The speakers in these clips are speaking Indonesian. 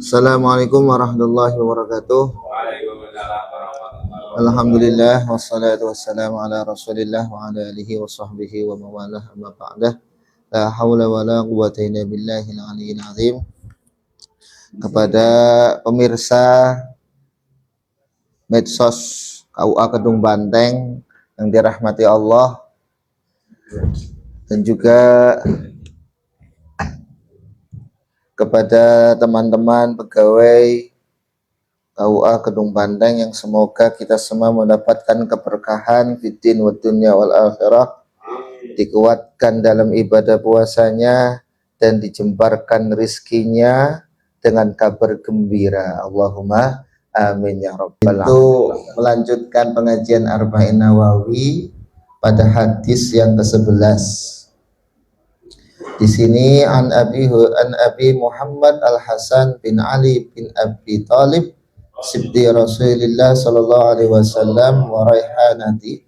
Assalamualaikum warahmatullahi wabarakatuh. Alhamdulillah wassalatu wassalamu ala Rasulillah wa ala alihi wa sahbihi wa mawalah amma ba'dah. La haula wa la quwwata illa billahil aliyyil azim. Kepada pemirsa medsos KUA Kedung Banteng yang dirahmati Allah, dan juga kepada teman-teman pegawai KUA Kedung Banteng yang semoga kita semua mendapatkan keberkahan fiddin wa dunya wal akhirah, dikuatkan dalam ibadah puasanya dan dijembarkan rizkinya dengan kabar gembira. Allahumma amin ya rabbal alamin. Itu melanjutkan pengajian Arba'in Nawawi pada hadis yang ke-11. Di sini an Abi Muhammad Al-Hasan bin Ali bin Abi Talib sibti Rasulillah sallallahu alaihi wasallam wa raihanati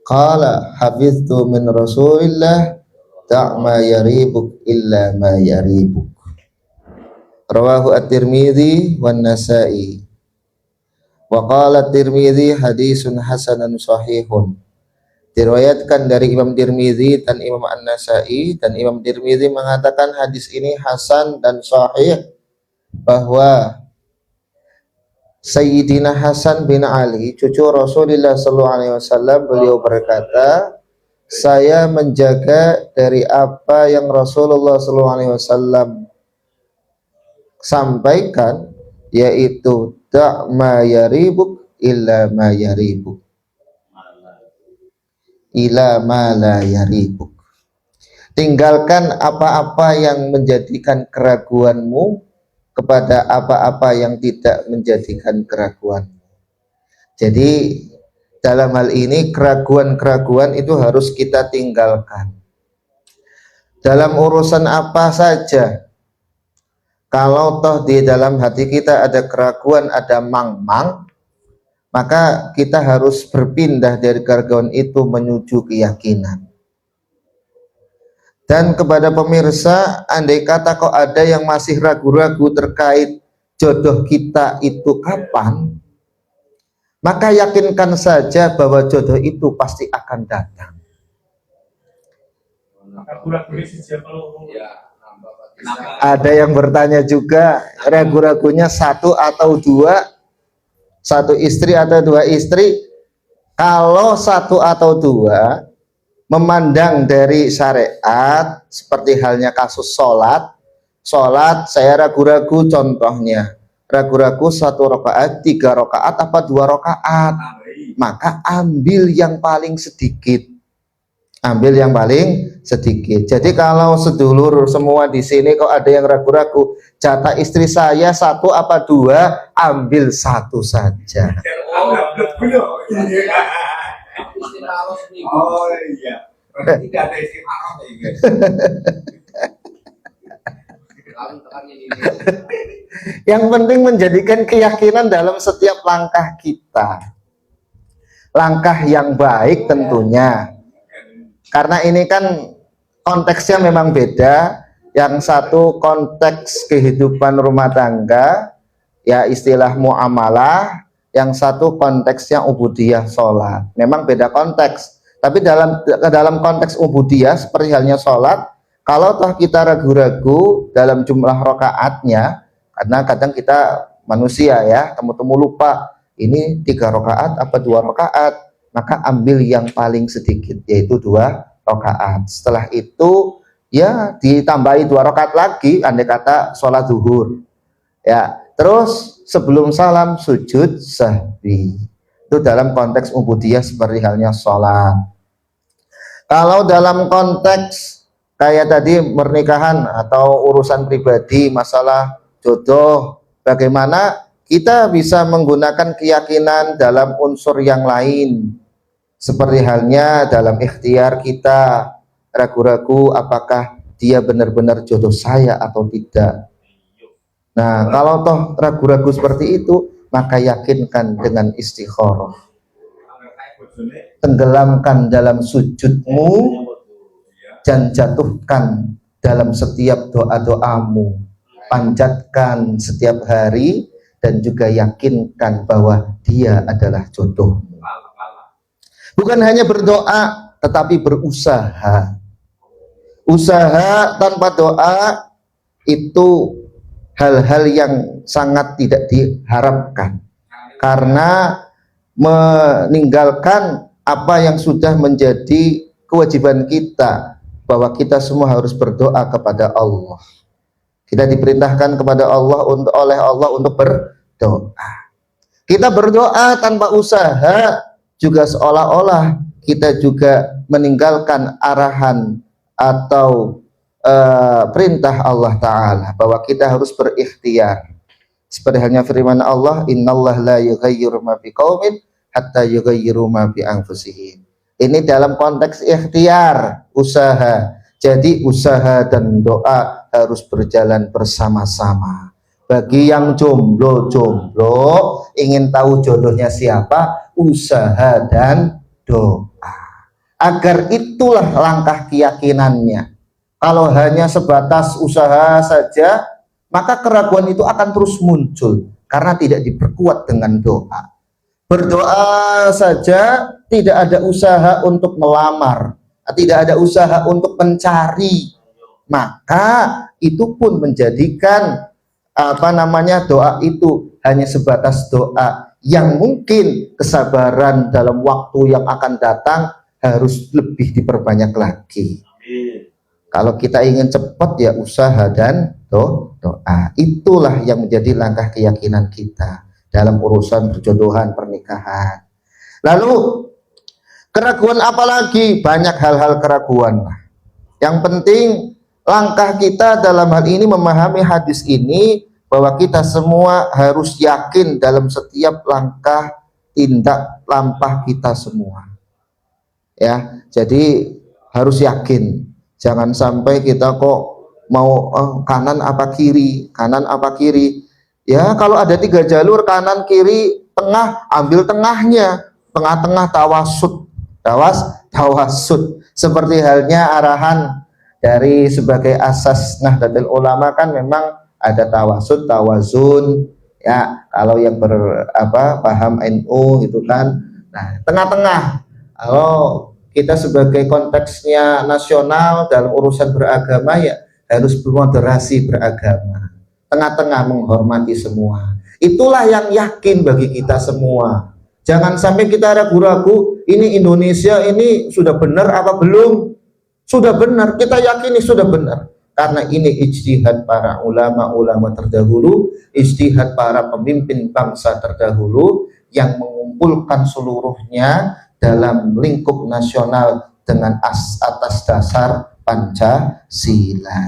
qala hafiztu min Rasulillah ma yaribuk illa ma yaribuk. Rawahu At-Tirmidzi wan Nasa'i wa qala At-Tirmidzi hadisun hasanun sahihun. Diriwayatkan dari Imam Tirmidzi dan Imam An-Nasa'i, dan Imam Tirmidzi mengatakan hadis ini hasan dan sahih, bahwa Sayyidina Hasan bin Ali, cucu Rasulullah SAW, beliau berkata, saya menjaga dari apa yang Rasulullah SAW sampaikan, yaitu da' ma yaribuk illa ma yaribuk ila ma la yaribuk. Tinggalkan apa-apa yang menjadikan keraguanmu kepada apa-apa yang tidak menjadikan keraguanmu. Jadi dalam hal ini keraguan-keraguan itu harus kita tinggalkan. Dalam urusan apa saja, kalau toh di dalam hati kita ada keraguan, ada mang-mang, maka kita harus berpindah dari keraguan itu menuju keyakinan. Dan kepada pemirsa, andai kata kok ada yang masih ragu-ragu terkait jodoh kita itu kapan, maka yakinkan saja bahwa jodoh itu pasti akan datang. Ada yang bertanya juga, ragu-ragunya satu atau dua, satu istri atau dua istri. Kalau satu atau dua, memandang dari syariat, seperti halnya kasus sholat saya ragu-ragu, contohnya ragu-ragu 1 rakaat, 3 rakaat, apa 2 rakaat, maka ambil yang paling sedikit. Jadi kalau sedulur semua di sini kok ada yang ragu-ragu, jatah istri saya 1 apa 2, ambil 1 saja. Oh iya. Tidak ada istimewa. Yang penting menjadikan keyakinan dalam setiap langkah kita. Langkah yang baik tentunya. Karena ini kan konteksnya memang beda. Yang satu konteks kehidupan rumah tangga, ya istilah muamalah. Yang satu konteksnya ubudiyah sholat. Memang beda konteks. Tapi dalam konteks ubudiyah seperti halnya sholat, kalau toh kita ragu-ragu dalam jumlah rakaatnya, karena kadang kita manusia ya, temu-temu lupa, ini 3 rakaat apa 2 rakaat, maka ambil yang paling sedikit, yaitu 2 rakaat. Setelah itu ya ditambahi 2 rakaat lagi, andai kata sholat zuhur ya. Terus sebelum salam sujud sahwi. Itu dalam konteks ubudiyah seperti halnya sholat. Kalau dalam konteks kayak tadi pernikahan atau urusan pribadi, masalah jodoh, bagaimana kita bisa menggunakan keyakinan dalam unsur yang lain. Seperti halnya dalam ikhtiar kita, ragu-ragu apakah dia benar-benar jodoh saya atau tidak. Nah, kalau toh ragu-ragu seperti itu, maka yakinkan dengan istikharah. Tenggelamkan dalam sujudmu dan jatuhkan dalam setiap doa-doamu. panjatkan setiap hari dan juga yakinkan bahwa dia adalah jodoh. Bukan hanya berdoa, tetapi berusaha. Usaha tanpa doa itu hal-hal yang sangat tidak diharapkan, karena meninggalkan apa yang sudah menjadi kewajiban kita, bahwa kita semua harus berdoa kepada Allah. Kita diperintahkan kepada Allah oleh Allah untuk berdoa. Kita berdoa tanpa usaha juga seolah-olah kita juga meninggalkan arahan atau perintah Allah Ta'ala, bahwa kita harus berikhtiar. Seperti halnya firman Allah, innallaha la yughayyiru ma biqaumin hatta yughayyiru ma bi anfusihim. Ini dalam konteks ikhtiar, usaha. Jadi usaha dan doa harus berjalan bersama-sama. Bagi yang jomblo, ingin tahu jodohnya siapa, usaha dan doa. Agar itulah langkah keyakinannya. Kalau hanya sebatas usaha saja, maka keraguan itu akan terus muncul karena tidak diperkuat dengan doa. Berdoa saja, tidak ada usaha untuk melamar, tidak ada usaha untuk mencari, maka itu pun menjadikan doa itu hanya sebatas doa yang mungkin kesabaran dalam waktu yang akan datang harus lebih diperbanyak lagi. Kalau kita ingin cepat ya usaha dan doa. Itulah yang menjadi langkah keyakinan kita dalam urusan perjodohan, pernikahan. Lalu keraguan apa lagi? Banyak hal-hal keraguan. Yang penting langkah kita dalam hal ini memahami hadis ini, bahwa kita semua harus yakin dalam setiap langkah tindak lampah kita semua. Ya, jadi harus yakin. Jangan sampai kita kok mau kanan apa kiri, kanan apa kiri. Ya, kalau ada 3 jalur, kanan, kiri, tengah, ambil tengahnya. Tengah-tengah tawasud. Tawasud. Seperti halnya arahan dari sebagai asas Nahdlatul Ulama kan memang ada tawasud, tawazun. Ya, kalau yang paham NU gitu kan. Nah, tengah-tengah. Kalau kita sebagai konteksnya nasional dalam urusan beragama ya harus bermoderasi beragama, tengah-tengah menghormati semua. Itulah yang yakin bagi kita semua. Jangan sampai kita ragu-ragu, ini Indonesia ini sudah benar apa belum? Sudah benar, kita yakini sudah benar, karena ini ijtihad para ulama-ulama terdahulu, ijtihad para pemimpin bangsa terdahulu yang mengumpulkan seluruhnya dalam lingkup nasional dengan atas dasar Pancasila.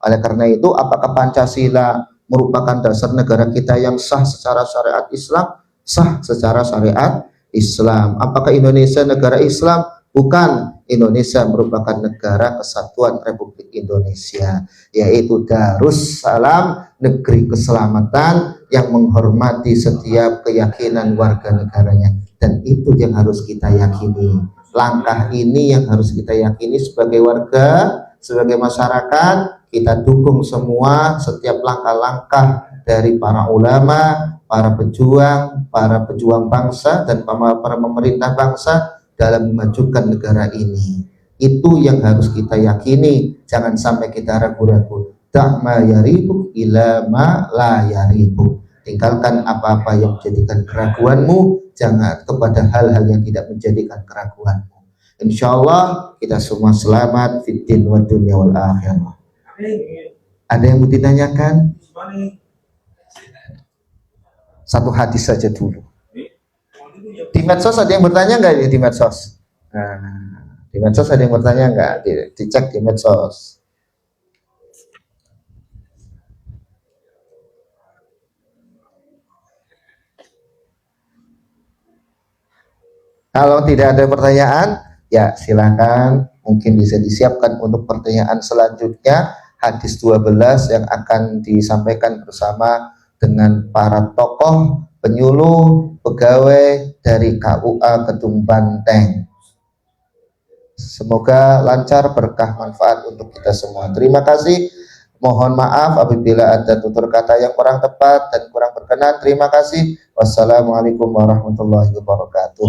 Oleh karena itu, apakah Pancasila merupakan dasar negara kita yang sah secara syariat Islam? Sah secara syariat Islam. Apakah Indonesia negara Islam? Bukan. Indonesia merupakan negara kesatuan Republik Indonesia, yaitu Darussalam, negeri keselamatan yang menghormati setiap keyakinan warga negaranya. Dan itu yang harus kita yakini. Langkah ini yang harus kita yakini sebagai warga, sebagai masyarakat. Kita dukung semua setiap langkah-langkah dari para ulama, para pejuang bangsa, dan para pemerintah bangsa dalam memajukan negara ini. Itu yang harus kita yakini. Jangan sampai kita ragu-ragu. Da'ma yaribuk ila ma la yaribuk. Tinggalkan apa-apa yang menjadikan keraguanmu, jangan kepada hal-hal yang tidak menjadikan keraguanmu. Insya Allah kita semua selamat fiddin wa dunya wal akhirah. Ada yang mau ditanyakan? Satu hadis saja dulu. Di medsos ada yang bertanya nggak ya, di medsos? Nah, di medsos ada yang bertanya nggak? Dicek di medsos. Kalau tidak ada pertanyaan, ya silakan, mungkin bisa disiapkan untuk pertanyaan selanjutnya, hadis 12 yang akan disampaikan bersama dengan para tokoh, penyuluh, pegawai dari KUA Kedung Banteng. Semoga lancar, berkah, manfaat untuk kita semua. Terima kasih. Mohon maaf apabila ada tutur kata yang kurang tepat dan kurang berkenan. Terima kasih. Wassalamualaikum warahmatullahi wabarakatuh.